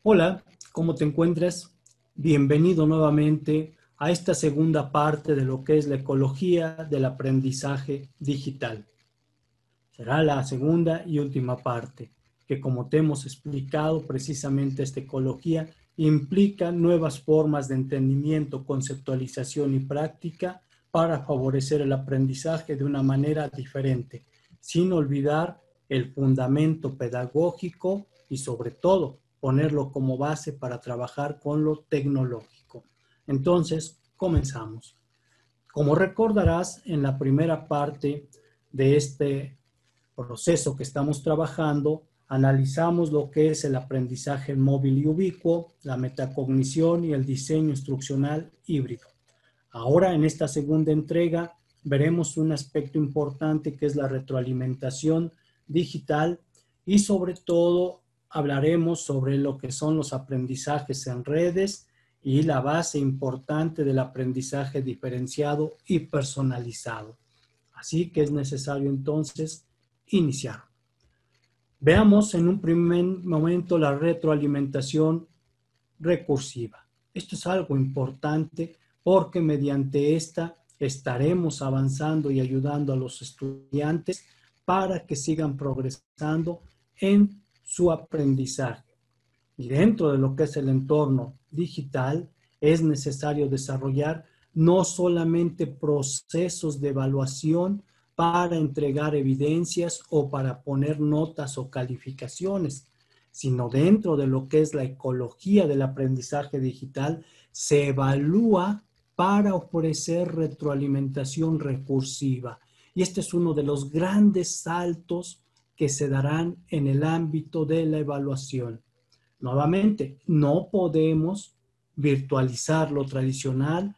Hola, ¿cómo te encuentras? Bienvenido nuevamente a esta segunda parte de lo que es la ecología del aprendizaje digital. Será la segunda y última parte, que como te hemos explicado, precisamente esta ecología implica nuevas formas de entendimiento, conceptualización y práctica para favorecer el aprendizaje de una manera diferente, sin olvidar el fundamento pedagógico y sobre todo ponerlo como base para trabajar con lo tecnológico. Entonces, comenzamos. Como recordarás, en la primera parte de este proceso que estamos trabajando, analizamos lo que es el aprendizaje móvil y ubicuo, la metacognición y el diseño instruccional híbrido. Ahora, en esta segunda entrega, veremos un aspecto importante que es la retroalimentación digital y sobre todo hablaremos sobre lo que son los aprendizajes en redes y la base importante del aprendizaje diferenciado y personalizado. Así que es necesario entonces iniciar. Veamos en un primer momento la retroalimentación recursiva. Esto es algo importante porque mediante esta estaremos avanzando y ayudando a los estudiantes para que sigan progresando en su aprendizaje. Y dentro de lo que es el entorno digital, es necesario desarrollar no solamente procesos de evaluación para entregar evidencias o para poner notas o calificaciones, sino dentro de lo que es la ecología del aprendizaje digital, se evalúa para ofrecer retroalimentación recursiva. Y este es uno de los grandes saltos que se darán en el ámbito de la evaluación. Nuevamente, no podemos virtualizar lo tradicional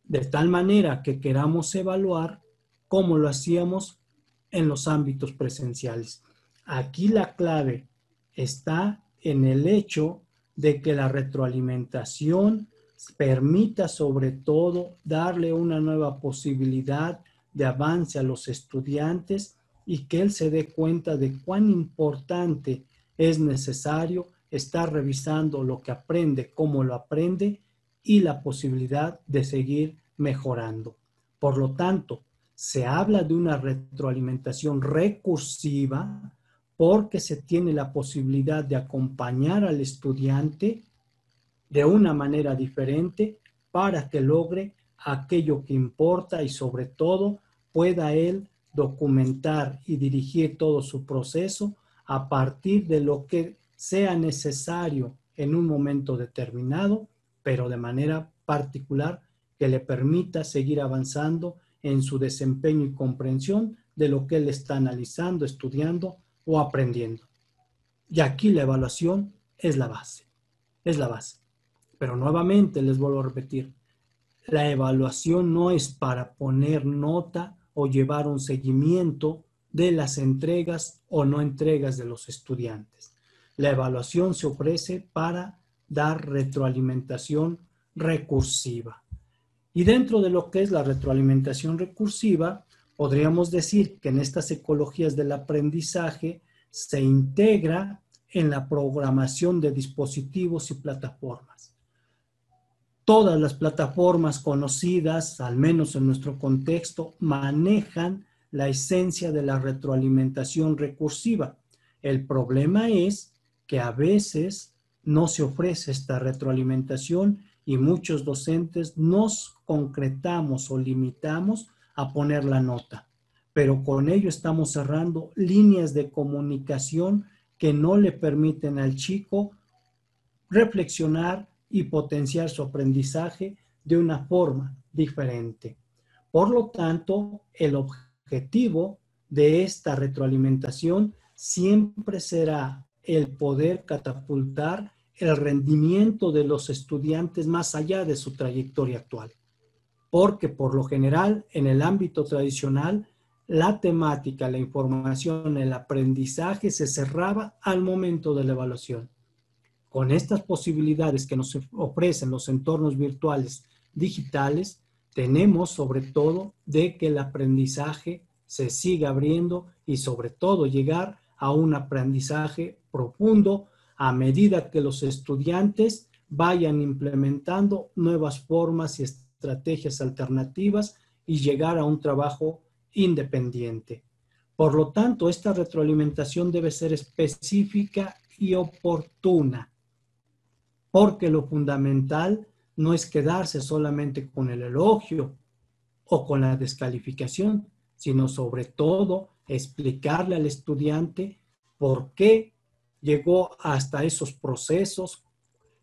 de tal manera que queramos evaluar como lo hacíamos en los ámbitos presenciales. Aquí la clave está en el hecho de que la retroalimentación permita sobre todo darle una nueva posibilidad de avance a los estudiantes y que él se dé cuenta de cuán importante es necesario estar revisando lo que aprende, cómo lo aprende y la posibilidad de seguir mejorando. Por lo tanto, se habla de una retroalimentación recursiva porque se tiene la posibilidad de acompañar al estudiante de una manera diferente para que logre aquello que importa y sobre todo pueda él documentar y dirigir todo su proceso a partir de lo que sea necesario en un momento determinado, pero de manera particular que le permita seguir avanzando en su desempeño y comprensión de lo que él está analizando, estudiando o aprendiendo. Y aquí la evaluación es la base, es la base. Pero nuevamente les vuelvo a repetir, la evaluación no es para poner nota o llevar un seguimiento de las entregas o no entregas de los estudiantes. La evaluación se ofrece para dar retroalimentación recursiva. Y dentro de lo que es la retroalimentación recursiva, podríamos decir que en estas ecologías del aprendizaje se integra en la programación de dispositivos y plataformas. Todas las plataformas conocidas, al menos en nuestro contexto, manejan la esencia de la retroalimentación recursiva. El problema es que a veces no se ofrece esta retroalimentación y muchos docentes nos concretamos o limitamos a poner la nota. Pero con ello estamos cerrando líneas de comunicación que no le permiten al chico reflexionar y potenciar su aprendizaje de una forma diferente. Por lo tanto, el objetivo de esta retroalimentación siempre será el poder catapultar el rendimiento de los estudiantes más allá de su trayectoria actual. Porque por lo general, en el ámbito tradicional, la temática, la información, el aprendizaje se cerraba al momento de la evaluación. Con estas posibilidades que nos ofrecen los entornos virtuales digitales, tenemos sobre todo de que el aprendizaje se siga abriendo y sobre todo llegar a un aprendizaje profundo a medida que los estudiantes vayan implementando nuevas formas y estrategias alternativas y llegar a un trabajo independiente. Por lo tanto, esta retroalimentación debe ser específica y oportuna, porque lo fundamental no es quedarse solamente con el elogio o con la descalificación, sino sobre todo explicarle al estudiante por qué llegó hasta esos procesos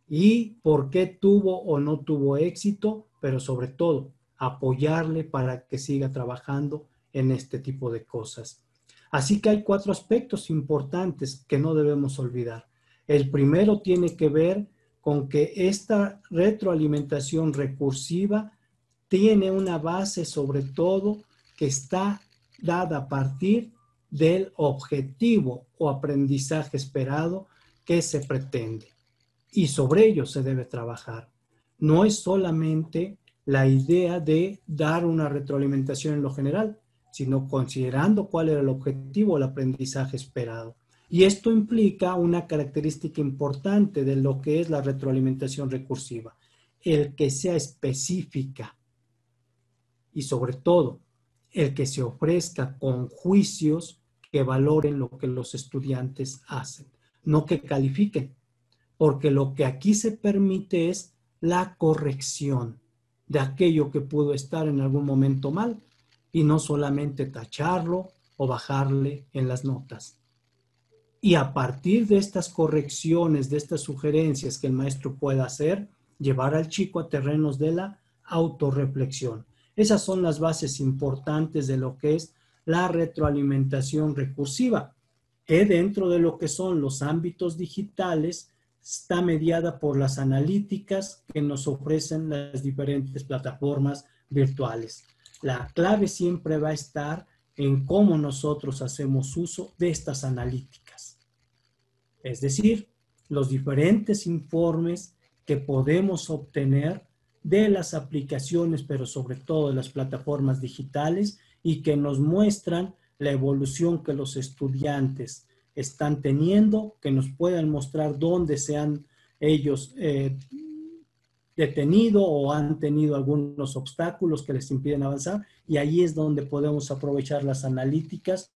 y por qué tuvo o no tuvo éxito, pero sobre todo apoyarle para que siga trabajando en este tipo de cosas. Así que hay 4 aspectos importantes que no debemos olvidar. El primero tiene que ver con que esta retroalimentación recursiva tiene una base sobre todo que está dada a partir del objetivo o aprendizaje esperado que se pretende. Y sobre ello se debe trabajar. No es solamente la idea de dar una retroalimentación en lo general, sino considerando cuál era el objetivo o el aprendizaje esperado. Y esto implica una característica importante de lo que es la retroalimentación recursiva, el que sea específica y sobre todo el que se ofrezca con juicios que valoren lo que los estudiantes hacen, no que califiquen, porque lo que aquí se permite es la corrección de aquello que pudo estar en algún momento mal y no solamente tacharlo o bajarle en las notas. Y a partir de estas correcciones, de estas sugerencias que el maestro pueda hacer, llevar al chico a terrenos de la autorreflexión. Esas son las bases importantes de lo que es la retroalimentación recursiva, que dentro de lo que son los ámbitos digitales está mediada por las analíticas que nos ofrecen las diferentes plataformas virtuales. La clave siempre va a estar en cómo nosotros hacemos uso de estas analíticas. Es decir, los diferentes informes que podemos obtener de las aplicaciones, pero sobre todo de las plataformas digitales y que nos muestran la evolución que los estudiantes están teniendo, que nos puedan mostrar dónde se han ellos detenido o han tenido algunos obstáculos que les impiden avanzar, y ahí es donde podemos aprovechar las analíticas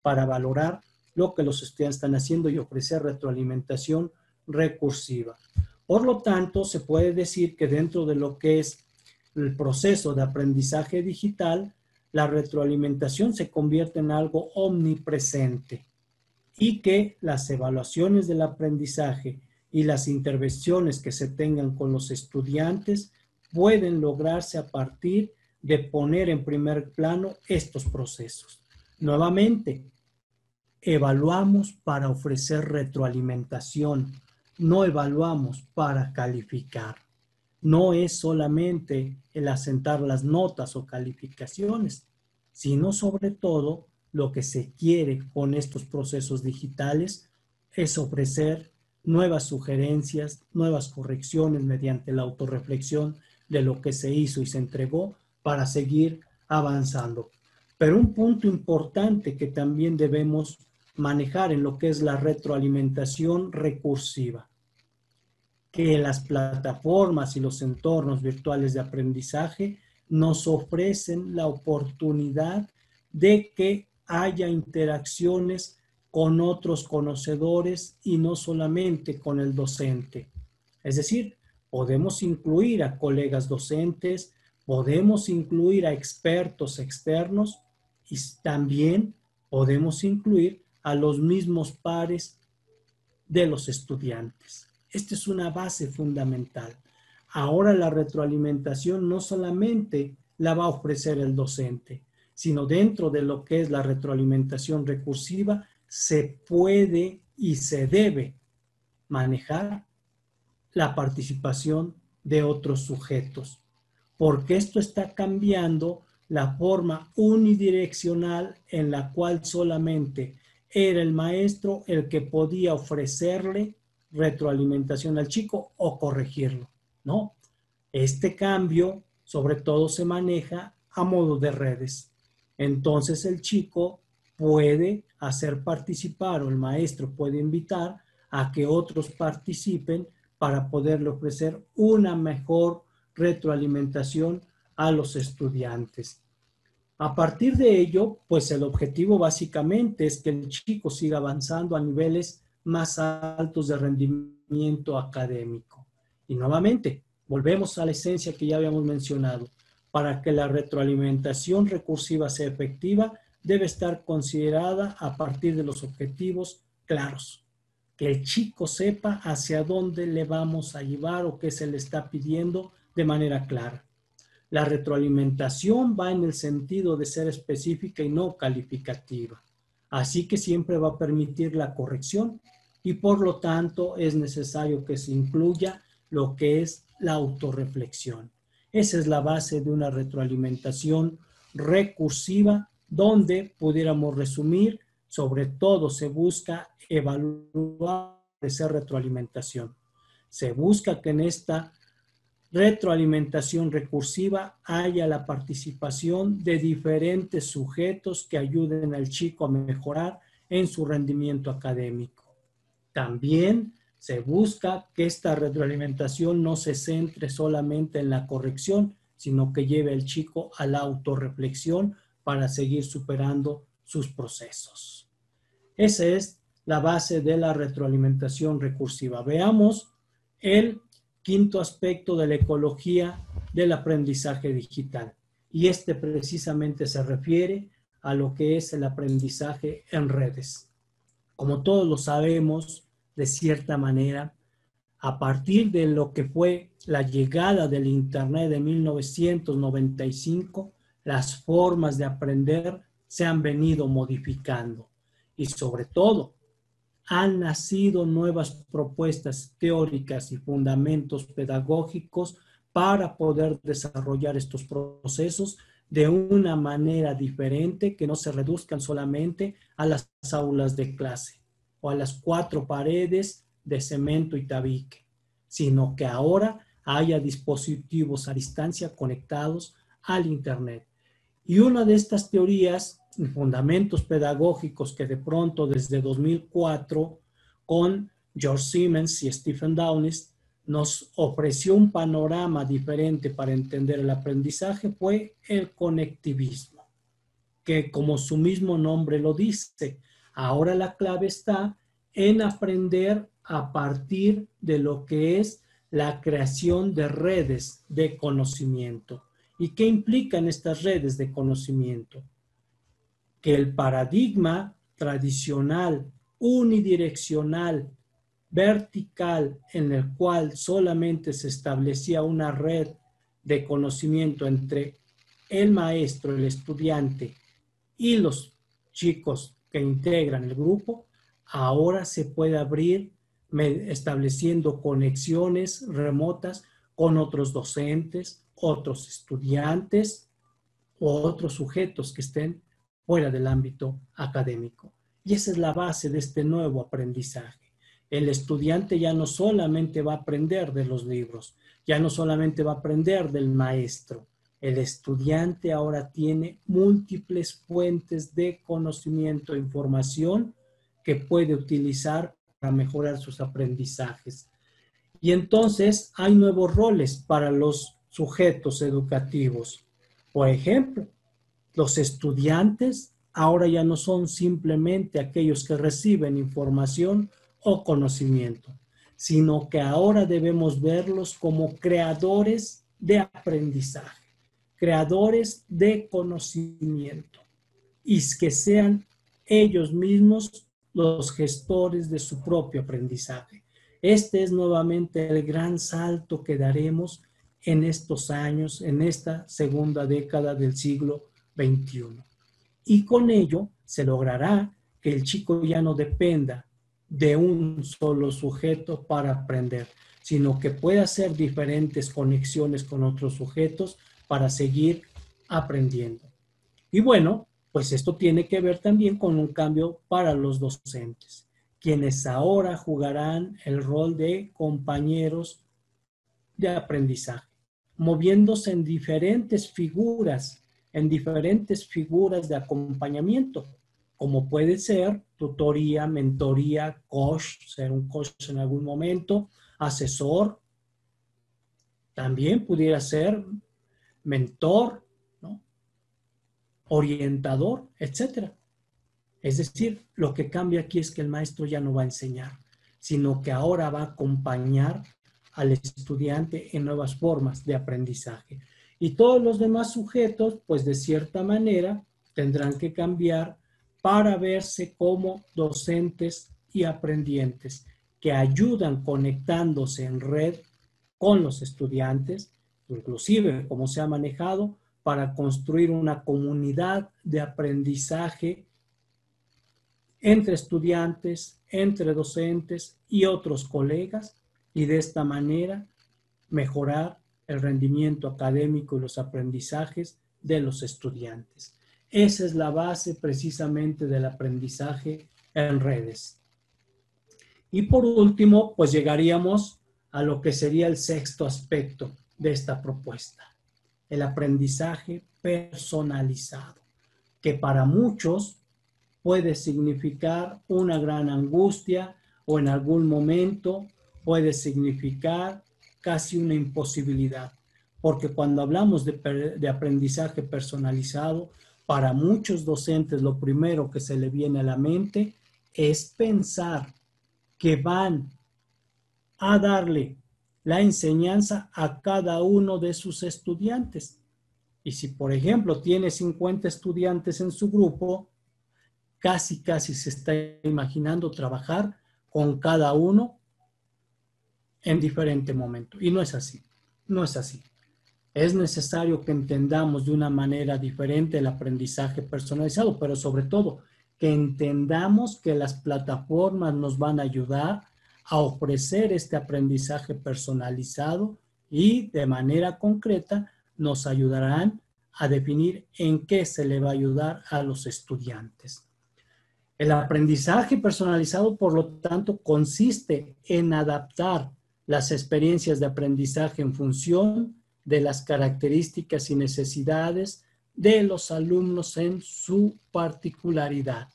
para valorar lo que los estudiantes están haciendo y ofrecer retroalimentación recursiva. Por lo tanto, se puede decir que dentro de lo que es el proceso de aprendizaje digital, la retroalimentación se convierte en algo omnipresente y que las evaluaciones del aprendizaje y las intervenciones que se tengan con los estudiantes pueden lograrse a partir de poner en primer plano estos procesos. Nuevamente, evaluamos para ofrecer retroalimentación, no evaluamos para calificar. No es solamente el asentar las notas o calificaciones, sino sobre todo lo que se quiere con estos procesos digitales es ofrecer nuevas sugerencias, nuevas correcciones mediante la autorreflexión de lo que se hizo y se entregó para seguir avanzando. Pero un punto importante que también debemos manejar en lo que es la retroalimentación recursiva, que las plataformas y los entornos virtuales de aprendizaje nos ofrecen la oportunidad de que haya interacciones con otros conocedores y no solamente con el docente. Es decir, podemos incluir a colegas docentes, podemos incluir a expertos externos y también podemos incluir a los mismos pares de los estudiantes. Esta es una base fundamental. Ahora la retroalimentación no solamente la va a ofrecer el docente, sino dentro de lo que es la retroalimentación recursiva se puede y se debe manejar la participación de otros sujetos, porque esto está cambiando la forma unidireccional en la cual solamente era el maestro el que podía ofrecerle retroalimentación al chico o corregirlo, ¿no? Este cambio sobre todo se maneja a modo de redes. Entonces el chico puede hacer participar o el maestro puede invitar a que otros participen para poderle ofrecer una mejor retroalimentación a los estudiantes. A partir de ello, pues el objetivo básicamente es que el chico siga avanzando a niveles más altos de rendimiento académico. Y nuevamente, volvemos a la esencia que ya habíamos mencionado. Para que la retroalimentación recursiva sea efectiva, debe estar considerada a partir de los objetivos claros. Que el chico sepa hacia dónde le vamos a llevar o qué se le está pidiendo de manera clara. La retroalimentación va en el sentido de ser específica y no calificativa. Así que siempre va a permitir la corrección y por lo tanto es necesario que se incluya lo que es la autorreflexión. Esa es la base de una retroalimentación recursiva donde pudiéramos resumir, sobre todo se busca evaluar esa retroalimentación. Se busca que en esta retroalimentación recursiva haya la participación de diferentes sujetos que ayuden al chico a mejorar en su rendimiento académico. También se busca que esta retroalimentación no se centre solamente en la corrección, sino que lleve al chico a la autorreflexión para seguir superando sus procesos. Esa es la base de la retroalimentación recursiva. Veamos el quinto aspecto de la ecología del aprendizaje digital. Y este precisamente se refiere a lo que es el aprendizaje en redes. Como todos lo sabemos, de cierta manera, a partir de lo que fue la llegada del Internet de 1995, las formas de aprender se han venido modificando y sobre todo han nacido nuevas propuestas teóricas y fundamentos pedagógicos para poder desarrollar estos procesos de una manera diferente, que no se reduzcan solamente a las aulas de clase o a las 4 paredes de cemento y tabique, sino que ahora haya dispositivos a distancia conectados al Internet. Y una de estas teorías y fundamentos pedagógicos que de pronto desde 2004 con George Siemens y Stephen Downes nos ofreció un panorama diferente para entender el aprendizaje fue el conectivismo, que como su mismo nombre lo dice, ahora la clave está en aprender a partir de lo que es la creación de redes de conocimiento. ¿Y qué implican estas redes de conocimiento? Que el paradigma tradicional, unidireccional, vertical, en el cual solamente se establecía una red de conocimiento entre el maestro, el estudiante y los chicos que integran el grupo, ahora se puede abrir estableciendo conexiones remotas con otros docentes, otros estudiantes o otros sujetos que estén fuera del ámbito académico. Y esa es la base de este nuevo aprendizaje. El estudiante ya no solamente va a aprender de los libros, ya no solamente va a aprender del maestro. El estudiante ahora tiene múltiples fuentes de conocimiento e información que puede utilizar para mejorar sus aprendizajes. Y entonces hay nuevos roles para los sujetos educativos. Por ejemplo, los estudiantes ahora ya no son simplemente aquellos que reciben información o conocimiento, sino que ahora debemos verlos como creadores de aprendizaje, creadores de conocimiento, y que sean ellos mismos los gestores de su propio aprendizaje. Este es nuevamente el gran salto que daremos en estos años, en esta segunda década del siglo XXI. Y con ello se logrará que el chico ya no dependa de un solo sujeto para aprender, sino que pueda hacer diferentes conexiones con otros sujetos para seguir aprendiendo. Y bueno, pues esto tiene que ver también con un cambio para los docentes, quienes ahora jugarán el rol de compañeros de aprendizaje, moviéndose en diferentes figuras de acompañamiento, como puede ser tutoría, mentoría, coach, ser un coach en algún momento, asesor, también pudiera ser mentor, ¿no? Orientador, etcétera. Es decir, lo que cambia aquí es que el maestro ya no va a enseñar, sino que ahora va a acompañar al estudiante en nuevas formas de aprendizaje. Y todos los demás sujetos, pues de cierta manera, tendrán que cambiar para verse como docentes y aprendientes que ayudan conectándose en red con los estudiantes, inclusive como se ha manejado, para construir una comunidad de aprendizaje entre estudiantes, entre docentes y otros colegas, y de esta manera mejorar el rendimiento académico y los aprendizajes de los estudiantes. Esa es la base precisamente del aprendizaje en redes. Y por último, pues llegaríamos a lo que sería el sexto aspecto de esta propuesta, el aprendizaje personalizado, que para muchos puede significar una gran angustia o en algún momento puede significar casi una imposibilidad, porque cuando hablamos de aprendizaje personalizado, para muchos docentes lo primero que se le viene a la mente es pensar que van a darle la enseñanza a cada uno de sus estudiantes. Y si, por ejemplo, tiene 50 estudiantes en su grupo, casi se está imaginando trabajar con cada uno en diferente momento. Y no es así, no es así. Es necesario que entendamos de una manera diferente el aprendizaje personalizado, pero sobre todo que entendamos que las plataformas nos van a ayudar a ofrecer este aprendizaje personalizado y de manera concreta nos ayudarán a definir en qué se le va a ayudar a los estudiantes. El aprendizaje personalizado, por lo tanto, consiste en adaptar las experiencias de aprendizaje en función de las características y necesidades de los alumnos en su particularidad.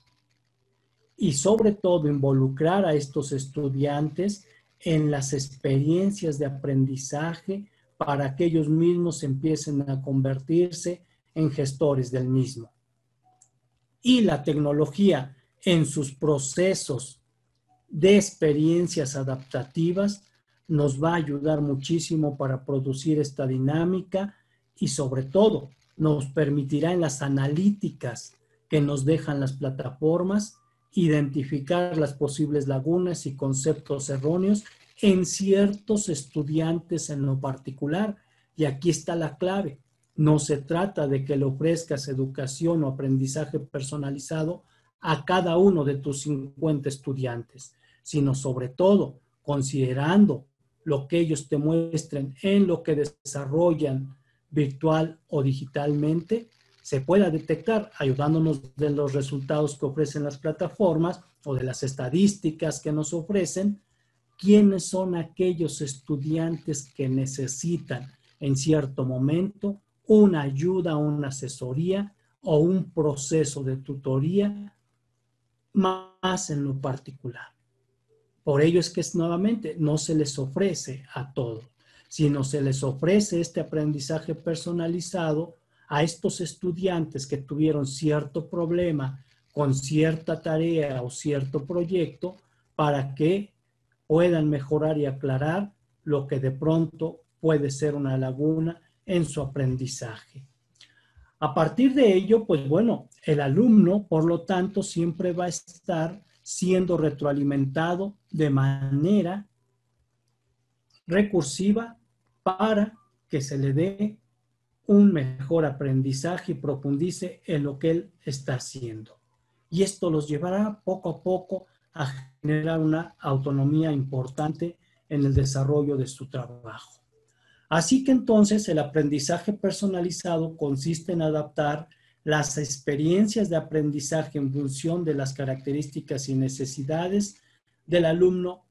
Y sobre todo involucrar a estos estudiantes en las experiencias de aprendizaje para que ellos mismos empiecen a convertirse en gestores del mismo. Y la tecnología en sus procesos de experiencias adaptativas nos va a ayudar muchísimo para producir esta dinámica y sobre todo nos permitirá en las analíticas que nos dejan las plataformas identificar las posibles lagunas y conceptos erróneos en ciertos estudiantes en lo particular. Y aquí está la clave. No se trata de que le ofrezcas educación o aprendizaje personalizado a cada uno de tus 50 estudiantes, sino sobre todo considerando lo que ellos te muestren en lo que desarrollan virtual o digitalmente, se pueda detectar ayudándonos de los resultados que ofrecen las plataformas o de las estadísticas que nos ofrecen, quiénes son aquellos estudiantes que necesitan en cierto momento una ayuda, una asesoría o un proceso de tutoría más en lo particular. Por ello es que nuevamente no se les ofrece a todos, sino se les ofrece este aprendizaje personalizado a estos estudiantes que tuvieron cierto problema con cierta tarea o cierto proyecto para que puedan mejorar y aclarar lo que de pronto puede ser una laguna en su aprendizaje. A partir de ello, pues bueno, el alumno, por lo tanto, siempre va a estar siendo retroalimentado de manera recursiva para que se le dé un mejor aprendizaje y profundice en lo que él está haciendo. Y esto los llevará poco a poco a generar una autonomía importante en el desarrollo de su trabajo. Así que entonces el aprendizaje personalizado consiste en adaptar las experiencias de aprendizaje en función de las características y necesidades del alumno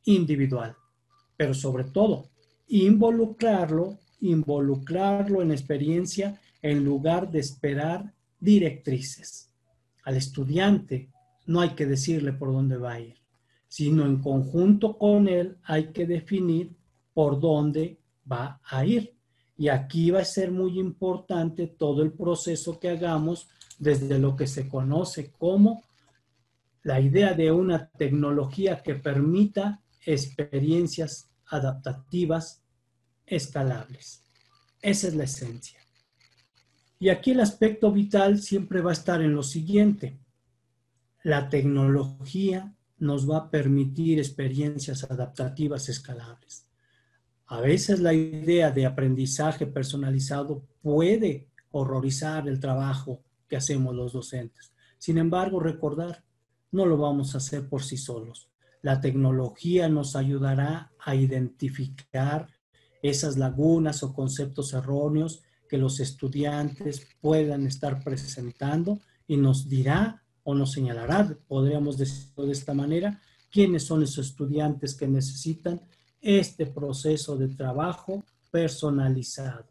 individual, pero sobre todo involucrarlo en experiencia en lugar de esperar directrices. Al estudiante no hay que decirle por dónde va a ir, sino en conjunto con él hay que definir por dónde va a ir. Y aquí va a ser muy importante todo el proceso que hagamos desde lo que se conoce como la idea de una tecnología que permita experiencias adaptativas escalables. Esa es la esencia. Y aquí el aspecto vital siempre va a estar en lo siguiente. La tecnología nos va a permitir experiencias adaptativas escalables. A veces la idea de aprendizaje personalizado puede horrorizar el trabajo que hacemos los docentes. Sin embargo, recordar, no lo vamos a hacer por sí solos. La tecnología nos ayudará a identificar esas lagunas o conceptos erróneos que los estudiantes puedan estar presentando y nos dirá o nos señalará, podríamos decirlo de esta manera, quiénes son esos estudiantes que necesitan este proceso de trabajo personalizado.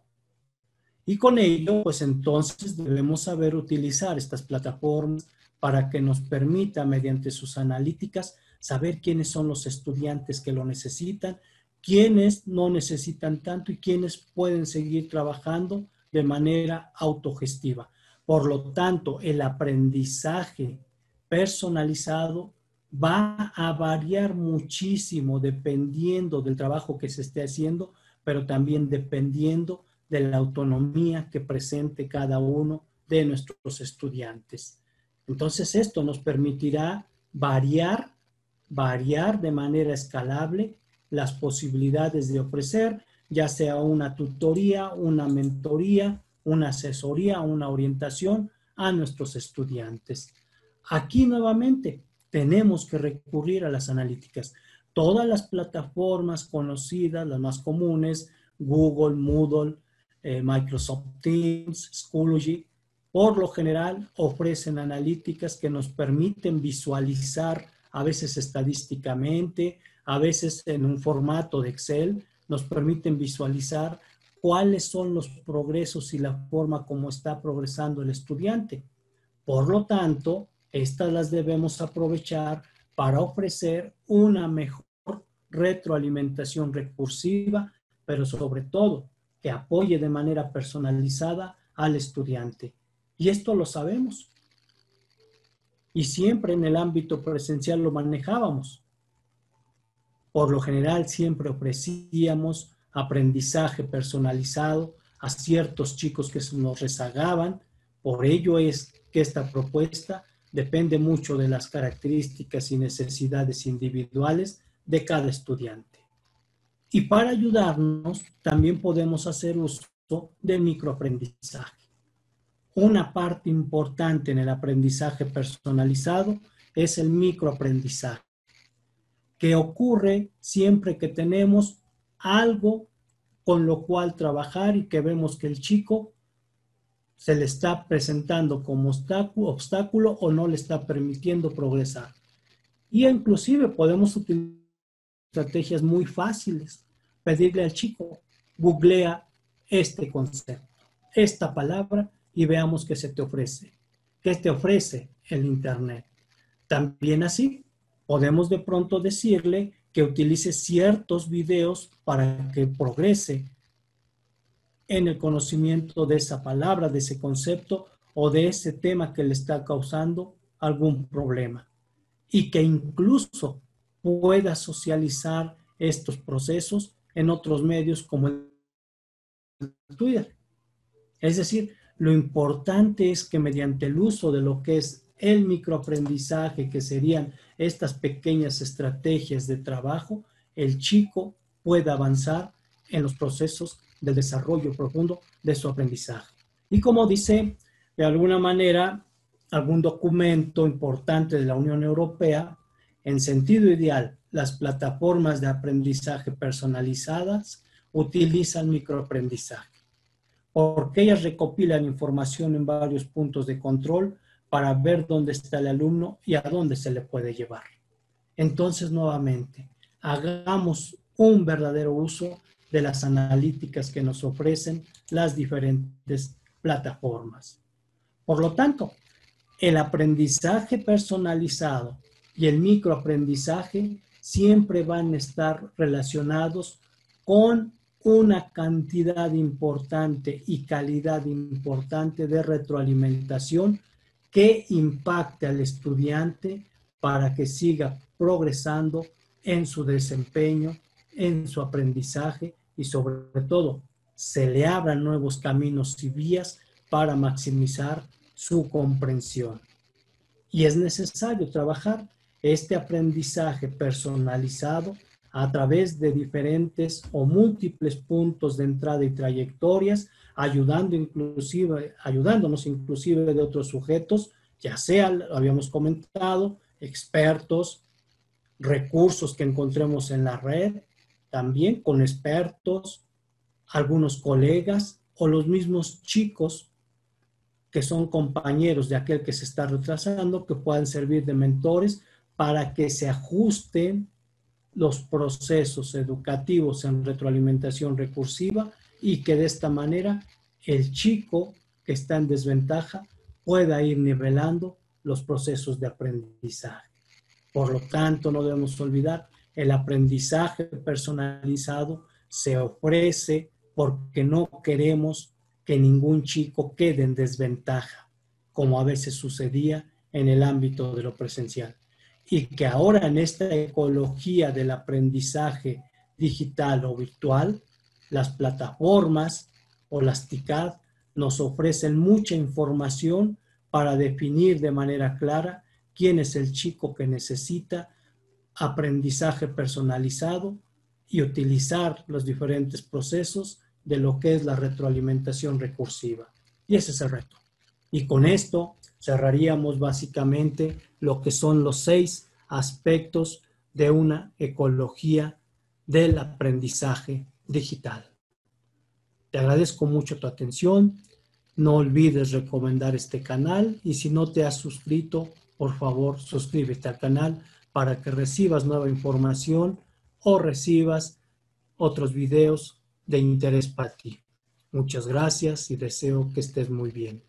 Y con ello, pues entonces debemos saber utilizar estas plataformas para que nos permita, mediante sus analíticas, saber quiénes son los estudiantes que lo necesitan, quiénes no necesitan tanto y quiénes pueden seguir trabajando de manera autogestiva. Por lo tanto, el aprendizaje personalizado va a variar muchísimo dependiendo del trabajo que se esté haciendo, pero también dependiendo de la autonomía que presente cada uno de nuestros estudiantes. Entonces, esto nos permitirá variar de manera escalable las posibilidades de ofrecer, ya sea una tutoría, una mentoría, una asesoría, una orientación a nuestros estudiantes. Aquí nuevamente tenemos que recurrir a las analíticas. Todas las plataformas conocidas, las más comunes, Google, Moodle, Microsoft Teams, Schoology, por lo general ofrecen analíticas que nos permiten visualizar, a veces estadísticamente, a veces en un formato de Excel, nos permiten visualizar cuáles son los progresos y la forma como está progresando el estudiante. Por lo tanto, estas las debemos aprovechar para ofrecer una mejor retroalimentación recursiva, pero sobre todo que apoye de manera personalizada al estudiante. Y esto lo sabemos. Y siempre en el ámbito presencial lo manejábamos. Por lo general siempre ofrecíamos aprendizaje personalizado a ciertos chicos que se nos rezagaban. Por ello es que esta propuesta depende mucho de las características y necesidades individuales de cada estudiante. Y para ayudarnos también podemos hacer uso del microaprendizaje. Una parte importante en el aprendizaje personalizado es el microaprendizaje, que ocurre siempre que tenemos algo con lo cual trabajar y que vemos que el chico se le está presentando como obstáculo o no le está permitiendo progresar. Y inclusive podemos utilizar estrategias muy fáciles. Pedirle al chico, googlea este concepto, esta palabra y veamos qué se te ofrece. ¿Qué te ofrece el Internet? También así, podemos de pronto decirle que utilice ciertos videos para que progrese en el conocimiento de esa palabra, de ese concepto o de ese tema que le está causando algún problema. Y que incluso pueda socializar estos procesos en otros medios como el Twitter. Es decir, lo importante es que mediante el uso de lo que es el microaprendizaje, que serían estas pequeñas estrategias de trabajo, el chico pueda avanzar en los procesos del desarrollo profundo de su aprendizaje. Y como dice, de alguna manera, algún documento importante de la Unión Europea, en sentido ideal, las plataformas de aprendizaje personalizadas utilizan microaprendizaje, porque ellas recopilan información en varios puntos de control para ver dónde está el alumno y a dónde se le puede llevar. Entonces, nuevamente, hagamos un verdadero uso de las analíticas que nos ofrecen las diferentes plataformas. Por lo tanto, El aprendizaje personalizado y el microaprendizaje siempre van a estar relacionados con una cantidad importante y calidad importante de retroalimentación que impacte al estudiante para que siga progresando en su desempeño, en su aprendizaje y sobre todo se le abran nuevos caminos y vías para maximizar su comprensión. Y es necesario trabajar este aprendizaje personalizado a través de diferentes o múltiples puntos de entrada y trayectorias, ayudándonos inclusive de otros sujetos, ya sea, lo habíamos comentado, expertos, recursos que encontremos en la red, también con expertos, algunos colegas o los mismos chicos que son compañeros de aquel que se está retrasando, que puedan servir de mentores para que se ajusten los procesos educativos en retroalimentación recursiva y que de esta manera el chico que está en desventaja pueda ir nivelando los procesos de aprendizaje. Por lo tanto, no debemos olvidar, el aprendizaje personalizado se ofrece porque no queremos que ningún chico quede en desventaja, como a veces sucedía en el ámbito de lo presencial. Y que ahora en esta ecología del aprendizaje digital o virtual, las plataformas o las TICAD nos ofrecen mucha información para definir de manera clara quién es el chico que necesita aprendizaje personalizado y utilizar los diferentes procesos de lo que es la retroalimentación recursiva. Y ese es el reto. Y con esto cerraríamos básicamente lo que son los 6 aspectos de una ecología del aprendizaje digital. Te agradezco mucho tu atención. No olvides recomendar este canal y si no te has suscrito, por favor, suscríbete al canal para que recibas nueva información o recibas otros videos de interés para ti. Muchas gracias y deseo que estés muy bien.